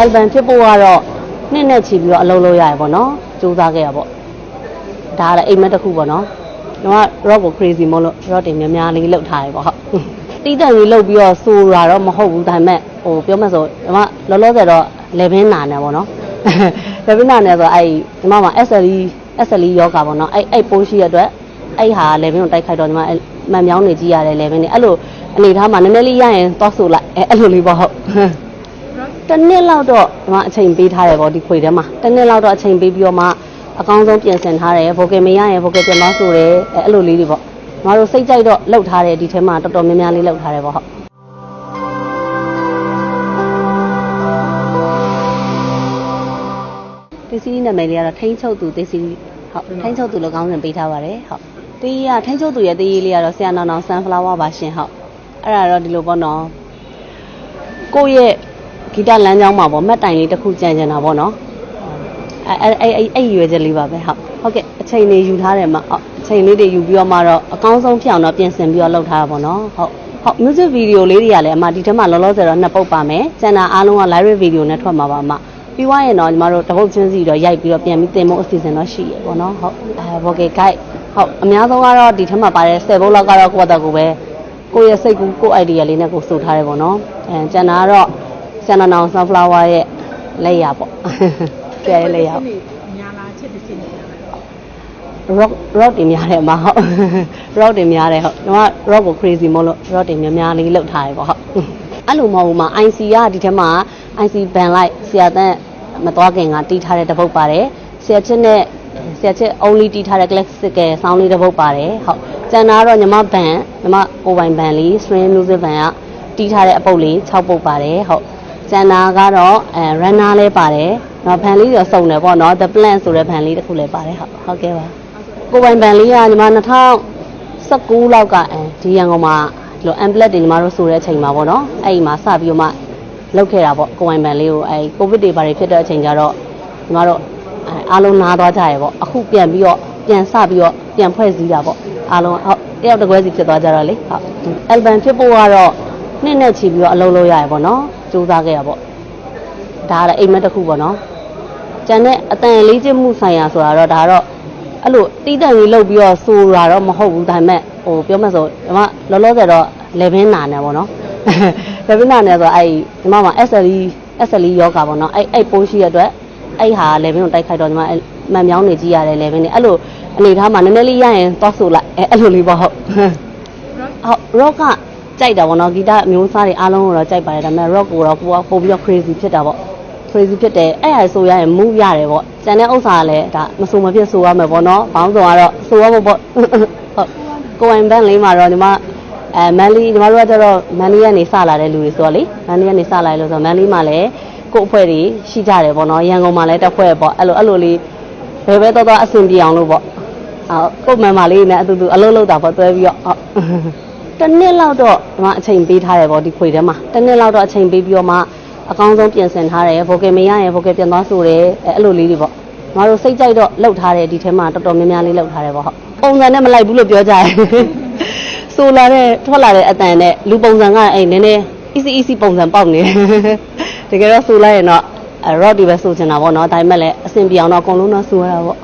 album ဖြစ်ဖို့ကတော့နှစ်နဲ့ချီပြီးတော့အလုပ်လုပ်ရတယ်ပေါ့နော်စူးစမ်းခဲ့ရပေါ့ဒါလည်းအိမ်မက်တစ်ခုပေါ့နော်ကျွန်တော်က rock ကို crazy မို့လို့ rock တွေများများလေးလှုပ်ထားတယ်ပေါ့ဟုတ်တီးတန့်ကြီးလှုပ်ပြီးတော့ဆိုတာတော့မဟုတ်ဘူးဒါပေမဲ့ဟိုပြောမှဆိုကျွန်မလောလောဆယ်တော့ level နာနေပေါ့နော် level နာနေဆိုအဲ့ကျွန်မမှာ SLE ယောဂါပေါ့နော်အဲ့ပိုးရှိရတဲ့အတွက်အဲ့ဟာ level ကိုတိုက်ခိုက်တော့ကျွန်မမှန်မြောင်းနေကြည့်ရတယ် level နဲ့အဲ့လိုအနေထားမှာနည်းနည်းလေးရရင်တော့ဆိုလိုက်အဲ့လိုလေးပေါ့ဟုတ်တနှစ်လောက်တော့ကျွန်မအချိန်ပေးထားတယ်ပေါ့ဒီခွေထဲမှာတနှစ်လောက်တော့အချိန်ပေးပြီးတော့မှအကောင်းဆုံးပြင်ဆင်ထားတယ် vocal မရရင် vocal ပြန်တော့ဆိုတယ်အဲ့လိုလေးတွေပေါ့ငါတို့စိတ်ကြိုက်တော့လှုပ်ထားတယ်ဒီထဲမှာတော်တော်များများလေးလှုပ်ထားတယ်ပေါ့ဟုတ်ဒီစီးနာမည်လေးကတော့ထိန်းချုပ်သူဒီစီးဟုတ်ထိန်းချုပ်သူလို့ကောင်းစဉ်ပေးထားပါတယ်ဟုတ်တီးရထိန်းချုပ်သူရဲ့တီးလေးကတော့ဆရာနောင်နောင် sunflower ပါရှင်ဟုတ်အဲ့ဒါတော့ဒီလိုပေါ့နော်ကိုယ့်ရဲ့ဂီတလမ်းကြောင်းမှာပေါ့မှတ်တိုင်လေးတစ်ခုကြံကြံတာပေါ့နော်အဲ့ရွယ်ချက်လေးပါပဲဟုတ်ကဲ့အချိန်လေးယူထားတယ်မှာအချိန်လေးတွေယူပြီးတော့မှတော့အကောင်းဆုံးဖြစ်အောင်တော့ပြင်ဆင်ပြီးတော့လုပ်ထားတာပေါ့နော်ဟုတ် music video လေးတွေကလည်းအမဒီထဲမှာလောလောဆယ်တော့နှစ်ပုတ်ပါမယ်ကျန်တာအားလုံးက live video နဲ့ထွက်မှာပါအမပြီးသွားရင်တော့ညီမတို့တပုတ်ချင်းစီတော့ရိုက်ပြီးတော့ပြန်ပြီးတင်ဖို့အစီအစဉ်တော့ရှိရပေါ့နော်ဟုတ်vocal guide ဟုတ်အများဆုံးကတော့ဒီထဲမှာပါတဲ့10ပုတ်လောက်ကတော့ကိုယ့်အတက်ကိုပဲကိုယ့်ရဲ့စိတ်ကူးကိုယ့် idea လေးနဲ့ကိုဆိုထားတယ်ပေါ့နော်ကျန်တာကတော့ဆန်နောင် sunflower ရဲ့လက်ရပေါ့ကျဲလက်ရညာလာချက်တစ်ချက်နေရ rock တွေများတယ်အမဟုတ် rock တွေများတယ်ဟုတ်ကျွန်တော်က rock ကို crazy မို့လို့ rock တွေများများလေးလှုပ်ထားတယ်ပေါ့ဟုတ်အဲ့လိုမဟုတ်ဘူးမှာ IC ကဒီထဲမှာ IC band လိုက်ဆရာတန်းမသွားခင်ကတီးထားတဲ့တပုတ်ပါတယ်ဆရာချစ်နဲ့ဆရာချစ် only တီးထားတဲ့ classical sound လေးတပုတ်ပါတယ်ဟုတ်ကျန်တာကတော့ညီမဘန်ညီမကိုပိုင်ဘန်လေး string music band ကတီးထားတဲ့အပုတ်လေး6ပုတ်ပါတယ်ဟုတ်ကျန်တာကတော့runner လေးပါတယ်နော်ဘန်လေးတော့စုံတယ်ပေါ့နော် the plan ဆိုတဲ့ဘန်လေးတစ်ခုလည်းပါတယ်ဟုတ်ကဲ့ပါကိုပိုင်ဘန်လေးကညီမ2019လောက်ကဒီရန်ကုန်မှာဒီလို amplet တွေညီမတို့ဆိုတဲ့အချိန်မှာပေါ့နော်အဲ့ဒီမှာစပြီးတော့မှလုပ်ခဲ့တာပေါ့ကိုပိုင်ဘန်လေးကိုကိုဗစ်တွေဘာတွေဖြစ်တဲ့အချိန်ကျတော့ညီမတို့အားလုံးနားသွားကြရပေါ့အခုပြန်ပြီးတော့ပြန်စပြီးတော့ပြန်ဖွဲ့စည်းတာပေါ့အားလုံးဟုတ်တယောက်တစ်ခွဲစီဖြစ်သွားကြတော့လေဟုတ် album ဖြစ်ဖို့ကတော့နှစ်နဲ့ချီပြီးတော့အလုပ်လုပ်ရတယ်ပေါ့နော်စူးစမ်းခဲ့ရပေါ့ဒါလည်းအိမ်မက်တစ်ခုပေါ့နော်ကျန်တဲ့အတန်လေးကျမှုဆိုင်ရာဆိုတာတော့ဒါတော့အဲ့လိုတီးတန့်ကြီးလှုပ်ပြီးတော့ဆိုတာတော့မဟုတ်ဘူးဒါပေမဲ့ဟိုပြောမှဆိုကျွန်မလောလောဆယ်တော့ level နာနေပေါ့နော် level နာနေဆိုအဲ့ကျွန်မမှာ SLE ယောဂါပေါ့နော်အဲ့ပိုးရှိရတဲ့အတွက်အဲ့ဟာ level ကိုတိုက်ခိုက်တော့ကျွန်မမှန်မြောင်းနေကြည့်ရတယ် level နဲ့အဲ့လိုအနေထားမှာနည်းနည်းလေးရရင်တော့ဆိုလိုက်အဲ့လိုလေးပေါ့ဟုတ် rock ကကြိုက်တာပေါ့နော်ဂီတမျိုးစားတွေအားလုံးကိုတော့ကြိုက်ပါတယ်ဒါပေမဲ့ rock ကိုတော့ကိုကပို့ပြီးတော့ crazy ဖြစ်တာပေါ့ crazy ဖြစ်တယ်အဲ့ဟာဆိုရရင် move ရတယ်ပေါ့ကျန်တဲ့ဥစ္စာကလည်းဒါမဆိုမဖြစ်ဆိုရမယ်ပေါ့နော်ဘောင်းဆောင်ကတော့ဆိုရမှာပေါ့ဟုတ်ကိုဝင်ဘန်းလေးမှာတော့ဒီမှာမန်လီညီမတို့ကကျတော့မန်လီကနေစလာတဲ့လူတွေဆိုတော့လေမန်လီကနေစလာလို့ဆိုတော့မန်လီမှာလည်းကို့အဖွဲ့တွေရှိကြတယ်ပေါ့နော်ရန်ကုန်မှာလည်းတစ်ဖွဲ့ပေါ့အဲ့လိုလေးဘယ်ပဲတော့အဆင်ပြေအောင်လို့ပေါ့ကို့မန်မာလေးနဲ့အတူတူအလုပ်လုပ်တာပေါ့တွဲပြီးတော့တနှစ်လောက်တော့ကျွန်မအချိန်ပေးထားတယ်ပေါ့ဒီခွေထဲမှာတနှစ်လောက်တော့အချိန်ပေးပြီးတော့မှအကောင်းဆုံးပြင်ဆင်ထားတယ် vocal မရရင် vocal ပြန်သွားဆိုတယ်အဲ့လိုလေးတွေပေါ့ငါတို့စိတ်ကြိုက်တော့လှုပ်ထားတယ်ဒီထဲမှာတော်တော်များများလေးလှုပ်ထားတယ်ပေါ့ဟုတ်ပုံစံနဲ့မလိုက်ဘူးလို့ပြောကြတယ်ဆိုလာတဲ့ထွက်လာတဲ့အတန်နဲ့လူပုံစံကအဲ့နည်းနည်း easy ပုံစံပေါက်နေတကယ်တော့ဆိုလိုက်ရင်တော့ rock တွေပဲဆိုချင်တာပေါ့နော်ဒါပေမဲ့လည်းအဆင်ပြေအောင်တော့အကုန်လုံးတော့ဆိုရတာပေါ့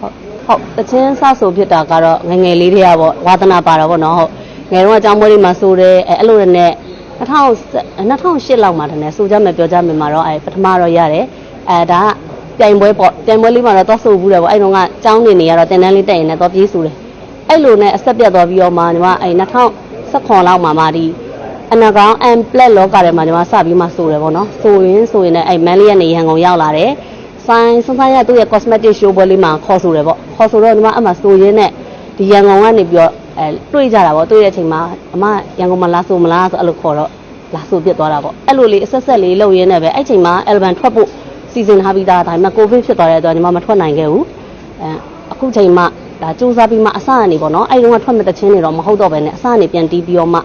ဟုတ်တချင်းစဆိုဖြစ်တာကတော့ငငယ်လေးတွေကပေါ့ဝါသနာပါတာပေါ့နော်ဟုတ်ငယ်တော့အကြောင်းပွဲတွေမှာဆိုတယ်အဲ့လိုနဲ့2008လောက်မှာတည်းနဲ့ဆိုကြမယ်ပြောကြမယ်မှာတော့ပထမတော့ရတယ်ဒါကပြိုင်ပွဲပေါ့ပြိုင်ပွဲလေးမှာတော့သွားဆိုဘူးတယ်ပေါ့အဲ့တော့ကကျောင်းနေရတော့တင်တန်းလေးတက်ရင်လည်းသွားပြေးဆိုတယ်အဲ့လိုနဲ့အဆက်ပြတ်သွားပြီးတော့မှညီမ2019လောက်မှာဒီအနာကောင် amplet လောကထဲမှာညီမစပြီးမှဆိုတယ်ပေါ့နော်ဆိုရင်လည်းမန်လေးကနေရန်ကုန်ရောက်လာတယ်ဆိုင်ရသူ့ရဲ့ cosmetic show ပွဲလေးမှာခေါ်ဆိုတယ်ပေါ့ခေါ်ဆိုတော့ညီမအမှဆိုရင်းနဲ့ဒီရန်ကုန်ကနေပြီးတော့တွေ့ကြတာပေါ့တွေ့တဲ့အချိန်မှာအမရန်ကုန်မှာလာဆိုမလားဆိုအဲ့လိုခေါ်တော့လာဆိုပြစ်သွားတာပေါ့အဲ့လိုလေးအဆက်လေးလှုပ်ရင်းနဲ့ပဲအဲ့ချိန်မှာ album ထွက်ဖို့စီစဉ်ထားပြီးသားဒါပေမဲ့ covid ဖြစ်သွားတဲ့အတွက်ညီမမထွက်နိုင်ခဲ့ဘူးအခုချိန်မှဒါစူးစမ်းပြီးမှအစကနေပေါ့နော်အဲ့တုန်းကထွက်မဲ့တခြင်းတွေတော့မဟုတ်တော့ပဲနဲ့အစကနေပြန်တီးပြီးတော့မှ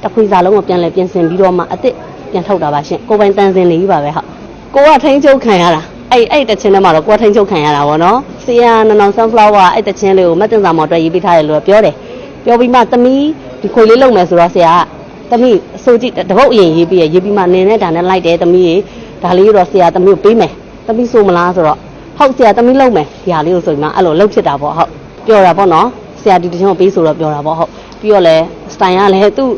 တခွေစာလုံးကိုပြန်လဲပြင်ဆင်ပြီးတော့မှအစ်စ်ပြန်ထုတ်တာပါရှင်ကိုပိုင်တန်စင်လေးပါပဲဟုတ်ကိုကထိန်းချုပ်ခံရတာအဲ့တခြင်းထဲမှာတော့ကိုထိန်းချုပ်ခံရတာပေါ့နော်ဆီယာနောင် sunflower အဲ့တခြင်းလေးကိုမတ်တင်စာမော်အတွက်ရေးပေးထားတယ်လို့ပြောတယ်ပြောပြီးမှသမီးဒီခွေလေးလုံမယ်ဆိုတော့ဆရာကသမီးဆိုကြည့်တပုတ်အရင်ရေးပြီးမှနင်းနဲ့ဒါနဲ့လိုက်တယ်သမီးရေ ဒါလေးတော့ဆရာသမီးကိုပေးမယ်သမီးဆိုမလားဆိုတော့ဟုတ်ဆရာသမီးလုံးမယ်ဒီဟာလေးကိုဆိုရင်အဲ့လိုလှုပ်ဖြစ်တာပေါ့ဟုတ်ပြောတာပေါ့နော်ဆရာဒီတချင်ကိုပေးဆိုတော့ပြောတာပေါ့ဟုတ်ပြီးတော့လဲစတိုင်ကလည်းသူ့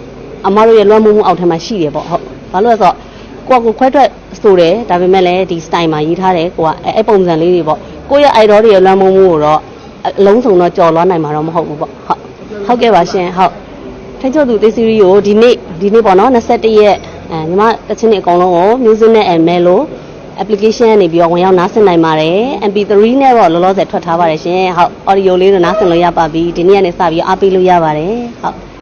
အမတို့ရဲ့လွှမ်းမိုးမှုအောက်ထဲမှာရှိတယ်ပေါ့ဟုတ်ဘာလို့လဲဆိုတော့ကိုကခွဲထွက်ဆိုတယ်ဒါပေမဲ့လည်းဒီစတိုင်မှာရေးထားတယ်ကိုကအဲ့ပုံစံလေးတွေပေါ့ကိုရဲ့ idol တွေရဲ့လွှမ်းမိုးမှုကိုတော့အလုံးစုံတော့ကြော်လွှမ်းနိုင်မှာတော့မဟုတ်ဘူးပေါ့ဟုတ်ကဲ့ပါရှင်ဟုတ်ထိချုပ်သူတေးစီရီကိုဒီနေ့ပေါ့နော်21ရက်ညီမတချင်းတွေအကုန်လုံးကို music နဲ့ mello application ကနေပြီးတော့ဝင်ရောက်နားဆင်နိုင်ပါတယ် MP3 နဲ့တော့လောလောဆယ်ထွက်ထားပါတယ်ရှင်ဟုတ် audio လေးတော့နားဆင်လို့ရပါပြီဒီနေ့ကနေစပြီးအားပေးလို့ရပါတယ်ဟုတ်